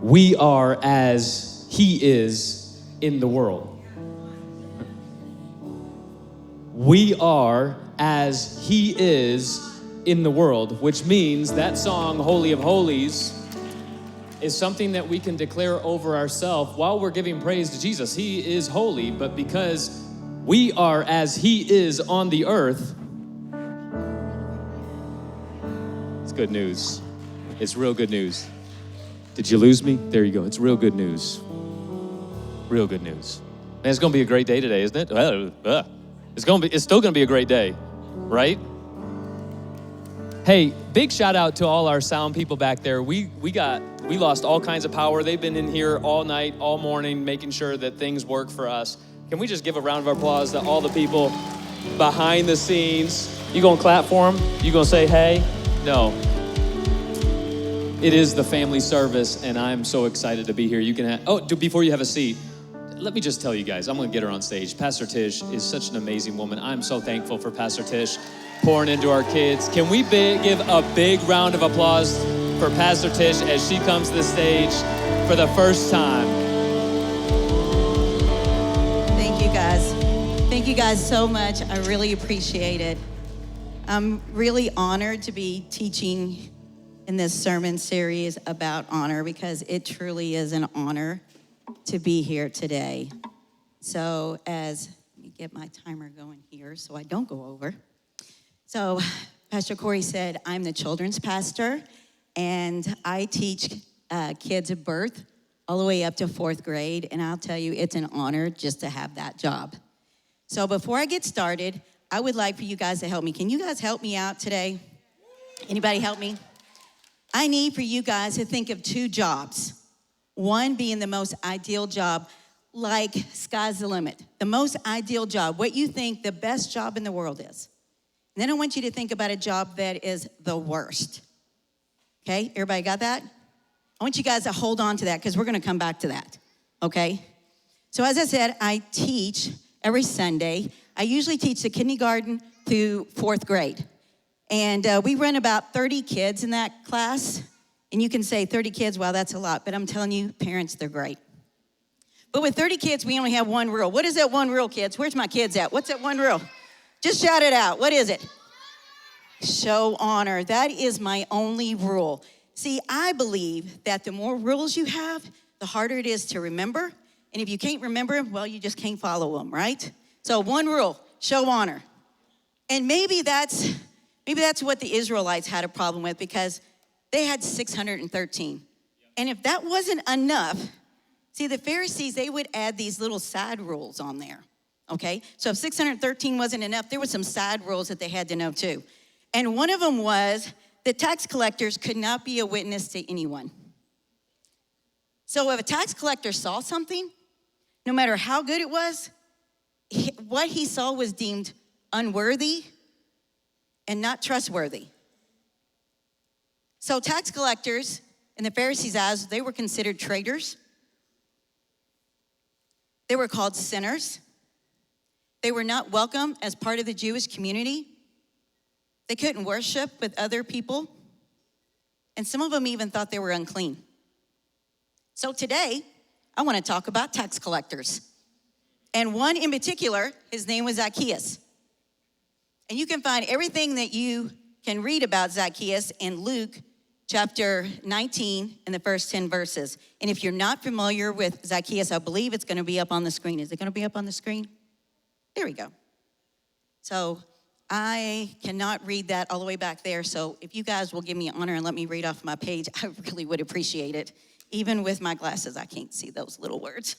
we are as he is in the world. We are as he is in the world, which means that song, Holy of Holies, is something that we can declare over ourselves while we're giving praise to Jesus. He is holy, but because we are as he is on the earth, it's good news. It's real good news. Did you lose me? There you go. It's real good news. Real good news. Man, it's gonna be a great day today, isn't it? It's still gonna be a great day, right? Hey, big shout out to all our sound people back there. We lost all kinds of power. They've been in here all night, all morning, making sure that things work for us. Can we just give a round of applause to all the people behind the scenes? You gonna clap for them? You gonna say hey? No. It is the family service, and I'm so excited to be here. You can before you have a seat, let me just tell you guys, I'm gonna get her on stage. Pastor Tish is such an amazing woman. I'm so thankful for Pastor Tish pouring into our kids. Can we give a big round of applause for Pastor Tish as she comes to the stage for the first time? Thank you guys. Thank you guys so much. I really appreciate it. I'm really honored to be teaching in this sermon series about honor because it truly is an honor to be here today. So let me get my timer going here so I don't go over. So Pastor Corey said, I'm the children's pastor, and I teach kids at birth all the way up to 4th grade, and I'll tell you, it's an honor just to have that job. So before I get started, I would like for you guys to help me. Can you guys help me out today? Anybody help me? I need for you guys to think of 2 jobs. One being the most ideal job, like sky's the limit. The most ideal job, what you think the best job in the world is. And then I want you to think about a job that is the worst. Okay, everybody got that? I want you guys to hold on to that because we're gonna come back to that, okay? So as I said, I teach every Sunday. I usually teach the kindergarten through 4th grade. And we run about 30 kids in that class. And you can say 30 kids, wow, that's a lot. But I'm telling you, parents, they're great. But with 30 kids, we only have one rule. What is that one rule, kids? Where's my kids at? What's that one rule? Just shout it out. What is it? Show honor. That is my only rule. See, I believe that the more rules you have, the harder it is to remember. And if you can't remember them, well, you just can't follow them, right? So one rule, show honor. And maybe that's what the Israelites had a problem with because they had 613. And if that wasn't enough, see, the Pharisees, they would add these little side rules on there, okay? So if 613 wasn't enough, there were some side rules that they had to know too. And one of them was the tax collectors could not be a witness to anyone. So if a tax collector saw something, no matter how good it was, what he saw was deemed unworthy and not trustworthy. So tax collectors, in the Pharisees' eyes, they were considered traitors. They were called sinners. They were not welcome as part of the Jewish community. They couldn't worship with other people. And some of them even thought they were unclean. So today, I want to talk about tax collectors. And one in particular, his name was Zacchaeus. And you can find everything that you can read about Zacchaeus in Luke chapter 19 in the first 10 verses. And if you're not familiar with Zacchaeus, I believe it's going to be up on the screen. Is it going to be up on the screen? There we go. So I cannot read that all the way back there. So if you guys will give me honor and let me read off my page, I really would appreciate it. Even with my glasses, I can't see those little words.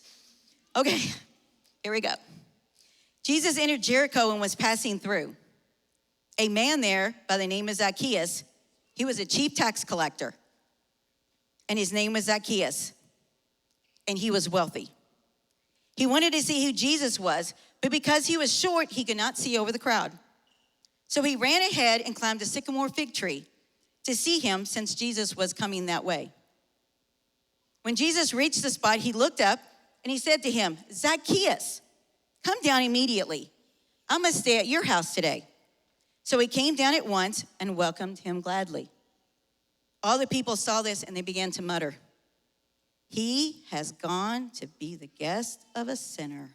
Okay, here we go. Jesus entered Jericho and was passing through. A man there by the name of Zacchaeus, he was a chief tax collector. And his name was Zacchaeus. And he was wealthy. He wanted to see who Jesus was, but because he was short, he could not see over the crowd. So he ran ahead and climbed a sycamore fig tree to see him since Jesus was coming that way. When Jesus reached the spot, he looked up and he said to him, Zacchaeus, come down immediately. I must stay at your house today. So he came down at once and welcomed him gladly. All the people saw this and they began to mutter, He has gone to be the guest of a sinner.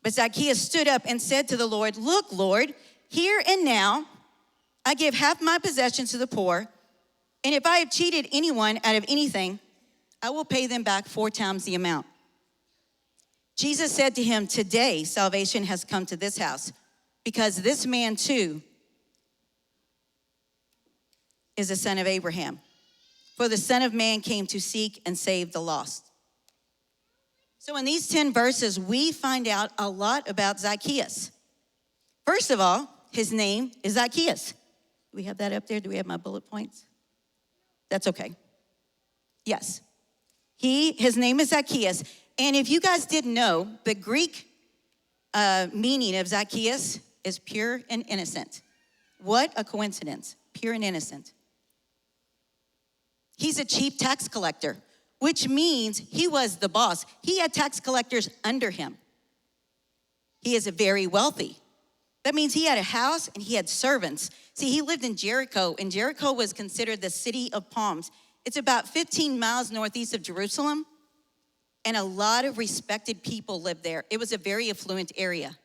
But Zacchaeus stood up and said to the Lord, look, Lord, here and now I give half my possessions to the poor, and if I have cheated anyone out of anything, I will pay them back 4 times the amount. Jesus said to him, today salvation has come to this house, because this man too is a son of Abraham. For the Son of Man came to seek and save the lost. So in these 10 verses, we find out a lot about Zacchaeus. First of all, his name is Zacchaeus. Do we have that up there? Do we have my bullet points? That's okay. Yes. His name is Zacchaeus. And if you guys didn't know, the Greek meaning of Zacchaeus is pure and innocent. What a coincidence. Pure and innocent. He's a chief tax collector, which means he was the boss. He had tax collectors under him. He is very wealthy. That means he had a house and he had servants. See, he lived in Jericho, and Jericho was considered the city of palms. It's about 15 miles northeast of Jerusalem, and a lot of respected people lived there. It was a very affluent area.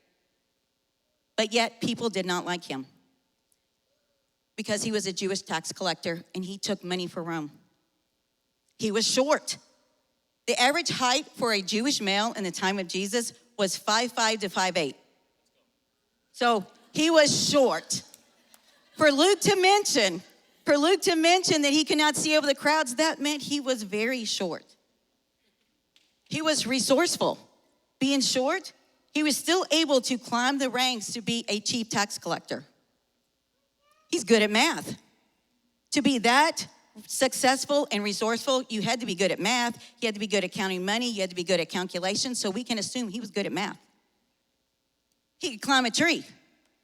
But yet, people did not like him because he was a Jewish tax collector and he took money for Rome. He was short. The average height for a Jewish male in the time of Jesus was 5'5" to 5'8". So he was short. For Luke to mention that he could not see over the crowds, that meant he was very short. He was resourceful. Being short, he was still able to climb the ranks to be a chief tax collector. He's good at math. To be that successful and resourceful, you had to be good at math. You had to be good at counting money. You had to be good at calculations. So we can assume he was good at math. He could climb a tree.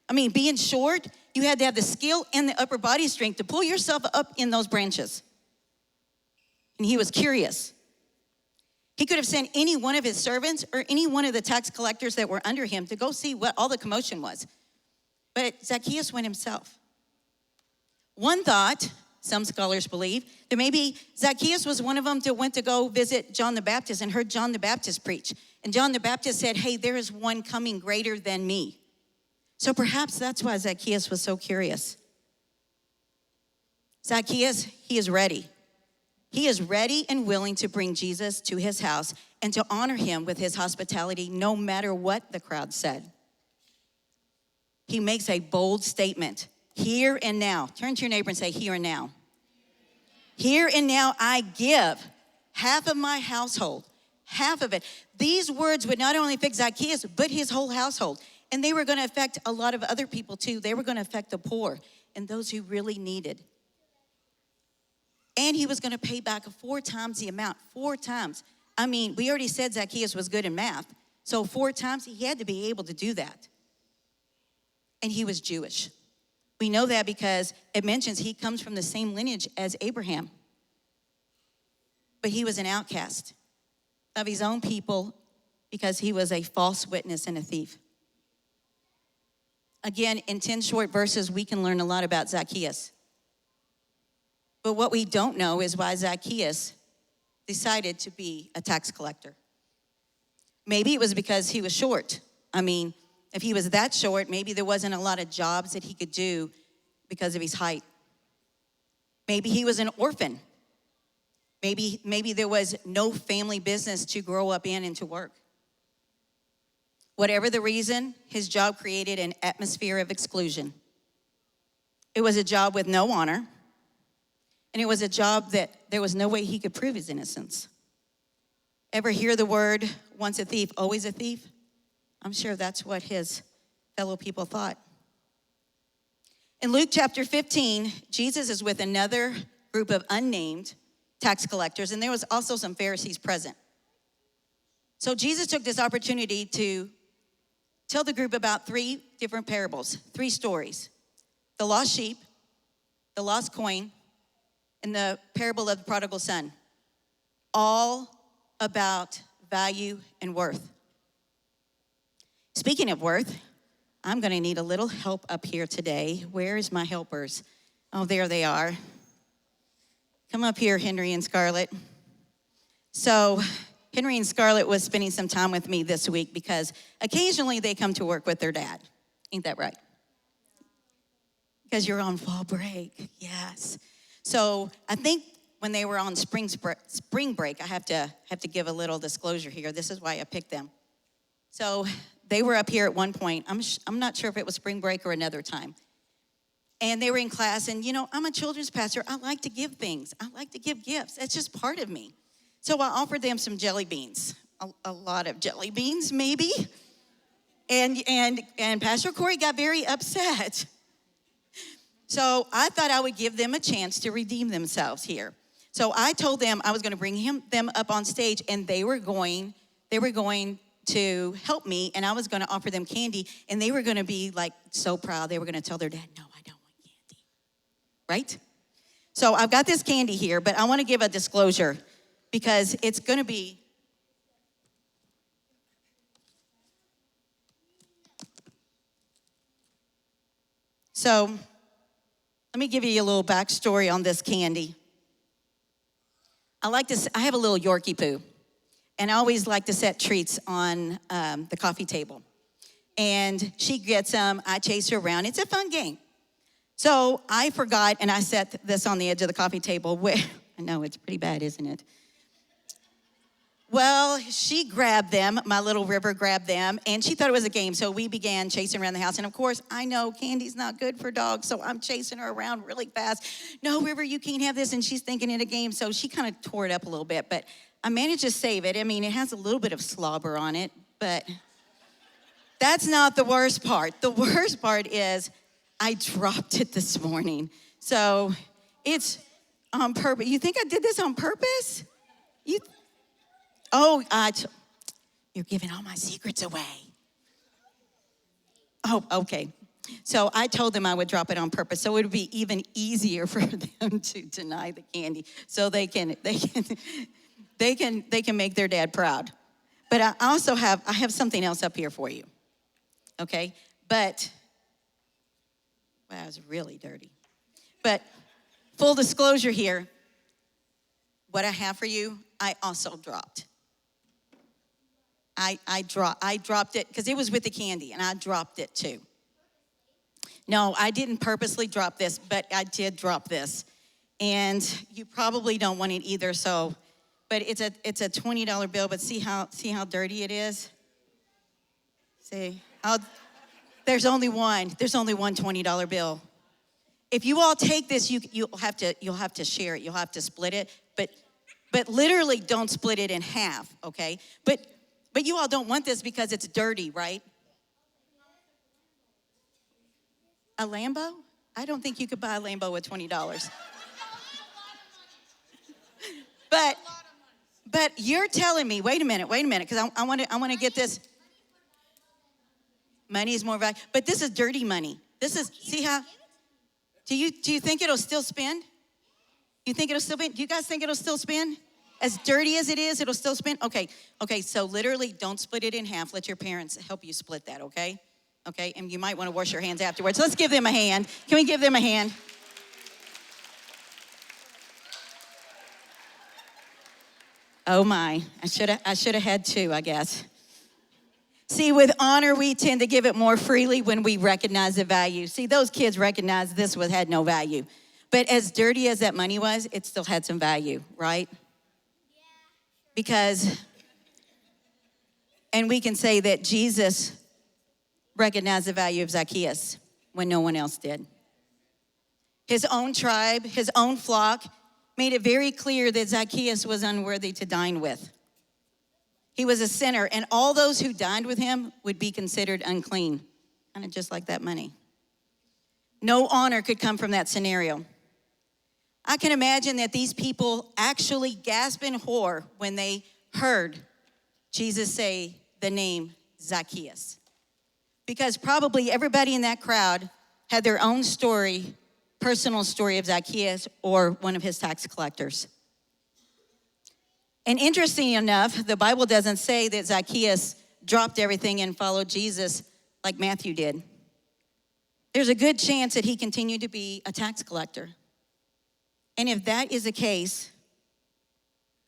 I mean, being short, you had to have the skill and the upper body strength to pull yourself up in those branches. And he was curious. He could have sent any one of his servants or any one of the tax collectors that were under him to go see what all the commotion was. But Zacchaeus went himself. One thought, some scholars believe, that maybe Zacchaeus was one of them that went to go visit John the Baptist and heard John the Baptist preach. And John the Baptist said, hey, there is one coming greater than me. So perhaps that's why Zacchaeus was so curious. Zacchaeus, he is ready. He is ready and willing to bring Jesus to his house and to honor him with his hospitality no matter what the crowd said. He makes a bold statement. Here and now. Turn to your neighbor and say, here and now. Here and now I give half of my household, half of it. These words would not only affect Zacchaeus, but his whole household. And they were going to affect a lot of other people too. They were going to affect the poor and those who really needed. And he was going to pay back 4 times the amount, 4 times. I mean, we already said Zacchaeus was good in math. So 4 times, he had to be able to do that. And he was Jewish. We know that because it mentions he comes from the same lineage as Abraham. But he was an outcast of his own people because he was a false witness and a thief. Again, in 10 short verses, we can learn a lot about Zacchaeus. But what we don't know is why Zacchaeus decided to be a tax collector. Maybe it was because he was short. I mean, if he was that short, maybe there wasn't a lot of jobs that he could do because of his height. Maybe he was an orphan. Maybe there was no family business to grow up in and to work. Whatever the reason, his job created an atmosphere of exclusion. It was a job with no honor, and it was a job that there was no way he could prove his innocence. Ever hear the word, once a thief, always a thief? I'm sure that's what his fellow people thought. In Luke chapter 15, Jesus is with another group of unnamed tax collectors, and there was also some Pharisees present. So Jesus took this opportunity to tell the group about 3 different parables, 3 stories. The lost sheep, the lost coin, and the parable of the prodigal son. All about value and worth. Speaking of worth, I'm going to need a little help up here today. Where is my helpers? Oh, there they are. Come up here, Henry and Scarlett. So Henry and Scarlett was spending some time with me this week because occasionally they come to work with their dad. Ain't that right? Because you're on fall break, yes. So I think when they were on spring break, I have to give a little disclosure here. This is why I picked them. So they were up here at one point. I'm not sure if it was spring break or another time. And they were in class, and I'm a children's pastor. I like to give things. I like to give gifts. It's just part of me. So I offered them some jelly beans, a lot of jelly beans, maybe. And Pastor Corey got very upset. So I thought I would give them a chance to redeem themselves here. So I told them I was going to bring them up on stage, and they were going to help me, and I was going to offer them candy, and they were going to be like so proud. They were going to tell their dad, "No, I don't want candy." Right? So I've got this candy here, but I want to give a disclosure because it's going to be so. Let me give you a little backstory on this candy. I have a little Yorkie poo, and I always like to set treats on the coffee table. And she gets them, I chase her around. It's a fun game. So I forgot, and I set this on the edge of the coffee table. I know, it's pretty bad, isn't it? Well, she grabbed them, my little River grabbed them, and she thought it was a game, so we began chasing around the house. And of course, I know candy's not good for dogs, so I'm chasing her around really fast. "No, River, you can't have this," and she's thinking it a game, so she kind of tore it up a little bit, but I managed to save it. I mean, it has a little bit of slobber on it, but that's not the worst part. The worst part is I dropped it this morning. So it's on purpose. You think I did this on purpose? You're giving all my secrets away. Oh, okay. So I told them I would drop it on purpose, so it would be even easier for them to deny the candy, so they can make their dad proud. But I also have something else up here for you. Okay, but wow, it's really dirty. But full disclosure here, what I have for you, I also dropped. I dropped it because it was with the candy, and I dropped it too. No, I didn't purposely drop this, but I did drop this. And you probably don't want it either, so, but it's a $20 bill, but see how dirty it is? See, there's only one $20 bill. If you all take this, you'll have to share it, you'll have to split it, but literally don't split it in half, okay? But you all don't want this because it's dirty, right? A Lambo? I don't think you could buy a Lambo with $20. But you're telling me, wait a minute, because I want to get this. Money is more valuable, but this is dirty money. This is, see how, do you think it'll still spin? You think it'll still spin? Do you guys think it'll still spin? As dirty as it is, it'll still spin? Okay, so literally don't split it in half. Let your parents help you split that, okay? Okay, and you might want to wash your hands afterwards. Let's give them a hand. Can we give them a hand? Oh my, I should have had two, I guess. See, with honor, we tend to give it more freely when we recognize the value. See, those kids recognized this had no value. But as dirty as that money was, it still had some value, right? Because, and we can say that Jesus recognized the value of Zacchaeus when no one else did. His own tribe, his own flock, made it very clear that Zacchaeus was unworthy to dine with. He was a sinner, and all those who dined with him would be considered unclean, kind of just like that money. No honor could come from that scenario. I can imagine that these people actually gasped in horror when they heard Jesus say the name Zacchaeus. Because probably everybody in that crowd had their own story, personal story of Zacchaeus or one of his tax collectors. And interesting enough, the Bible doesn't say that Zacchaeus dropped everything and followed Jesus like Matthew did. There's a good chance that he continued to be a tax collector. And if that is the case,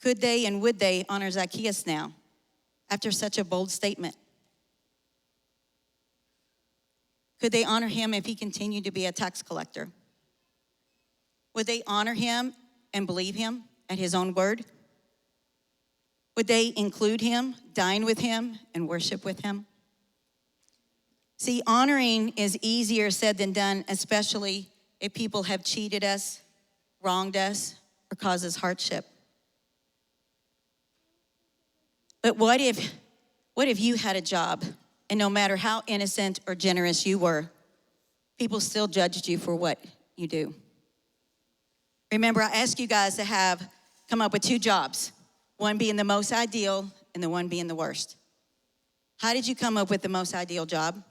Could they and would they honor Zacchaeus now after such a bold statement? Could they honor him if he continued to be a tax collector? Would they honor him and believe him at his own word? Would they include him, dine with him, and worship with him? See, honoring is easier said than done, especially if people have cheated us, wronged us, or caused us hardship. But what if you had a job, and no matter how innocent or generous you were, people still judged you for what you do? Remember, I asked you guys to come up with 2 jobs, one being the most ideal and the one being the worst. How did you come up with the most ideal job?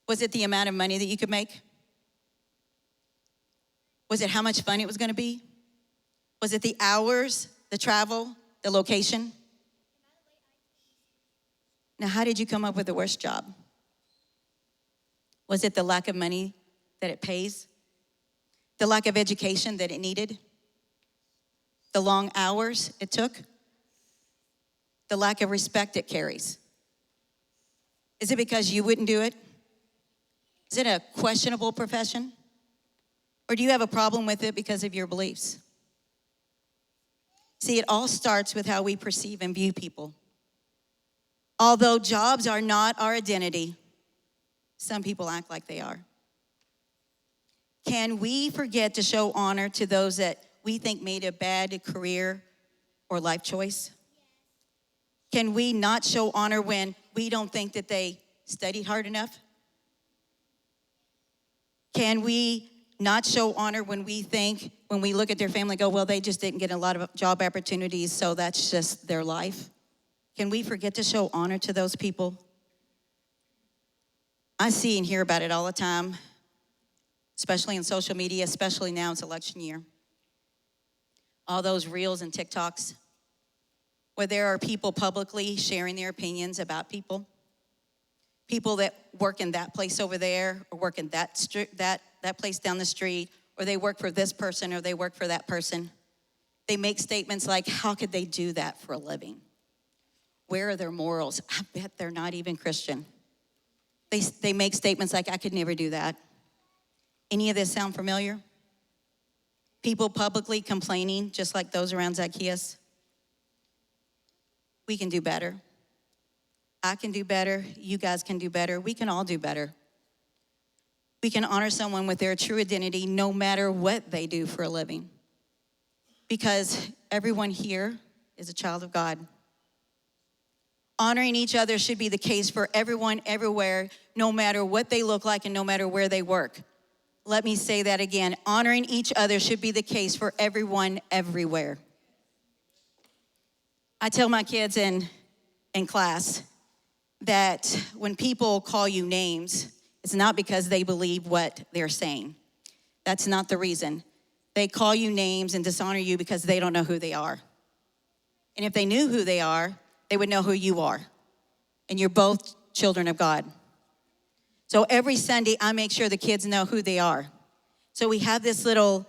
Was it the amount of money that you could make? Was it how much fun it was going to be? Was it the hours, the travel, the location? Now, how did you come up with the worst job? Was it the lack of money that it pays? The lack of education that it needed? The long hours it took? The lack of respect it carries? Is it because you wouldn't do it? Is it a questionable profession? Or do you have a problem with it because of your beliefs? See, it all starts with how we perceive and view people. Although jobs are not our identity, some people act like they are. Can we forget to show honor to those that we think made a bad career or life choice? Can we not show honor when we don't think that they studied hard enough? Can we not show honor when we look at their family, go, well, they just didn't get a lot of job opportunities, so that's just their life? Can we forget to show honor to those people? I see and hear about it all the time, especially in social media, especially now it's election year. All those reels and TikToks where there are people publicly sharing their opinions about people. People that work in that place over there, or work in that place down the street, or they work for this person, or they work for that person. They make statements like, how could they do that for a living? Where are their morals? I bet they're not even Christian. They make statements like, I could never do that. Any of this sound familiar? People publicly complaining, just like those around Zacchaeus. We can do better. I can do better. You guys can do better. We can all do better. We can honor someone with their true identity no matter what they do for a living. Because everyone here is a child of God. Honoring each other should be the case for everyone, everywhere, no matter what they look like and no matter where they work. Let me say that again. Honoring each other should be the case for everyone, everywhere. I tell my kids in class that when people call you names, it's not because they believe what they're saying. That's not the reason. They call you names and dishonor you because they don't know who they are. And if they knew who they are, they would know who you are. And you're both children of God. So every Sunday, I make sure the kids know who they are. So we have this little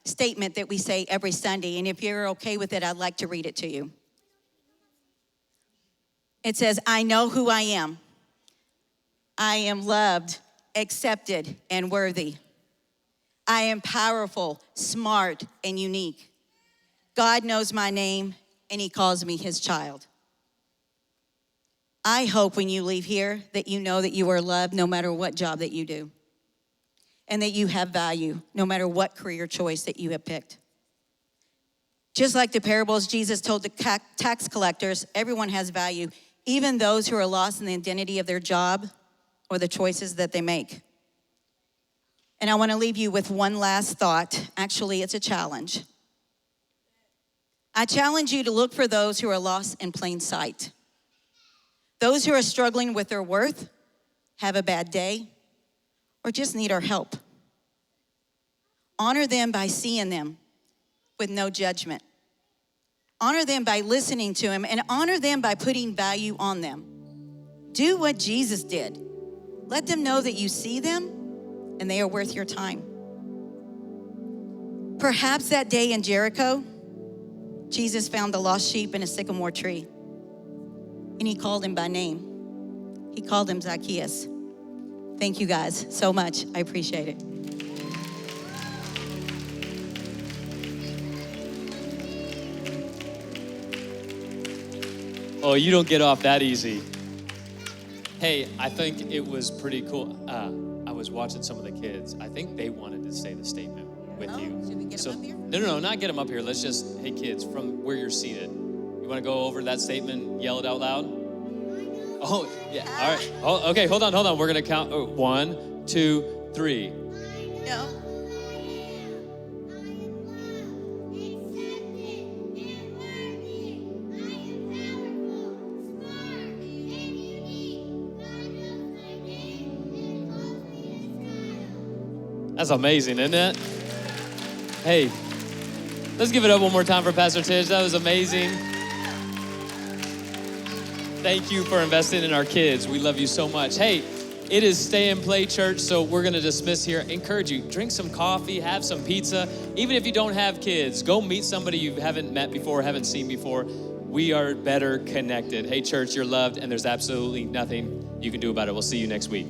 statement that we say every Sunday. And if you're okay with it, I'd like to read it to you. It says, I know who I am. I am loved, accepted, and worthy. I am powerful, smart, and unique. God knows my name, and he calls me his child. I hope when you leave here that you know that you are loved no matter what job that you do, and that you have value no matter what career choice that you have picked. Just like the parables Jesus told the tax collectors, everyone has value, even those who are lost in the identity of their job or the choices that they make. And I want to leave you with one last thought. Actually, it's a challenge. I challenge you to look for those who are lost in plain sight. Those who are struggling with their worth, have a bad day, or just need our help. Honor them by seeing them with no judgment. Honor them by listening to them, and honor them by putting value on them. Do what Jesus did. Let them know that you see them and they are worth your time. Perhaps that day in Jericho, Jesus found the lost sheep in a sycamore tree, and he called him by name. He called him Zacchaeus. Thank you guys so much. I appreciate it. Oh, you don't get off that easy. Hey, I think it was pretty cool. I was watching some of the kids. I think they wanted to say the statement with you. Should we get them up here? No, not get them up here. Let's just, hey kids, from where you're seated. You want to go over that statement and yell it out loud? Oh, yeah, all right. Oh, okay, hold on. We're going to count 1, 2, 3. No. That's amazing, isn't it? Hey, let's give it up one more time for Pastor Tish. That was amazing. Thank you for investing in our kids. We love you so much. Hey, it is Stay and Play Church, so we're going to dismiss here. Encourage you, drink some coffee, have some pizza. Even if you don't have kids, go meet somebody you haven't met before, haven't seen before. We are better connected. Hey, church, you're loved, and there's absolutely nothing you can do about it. We'll see you next week.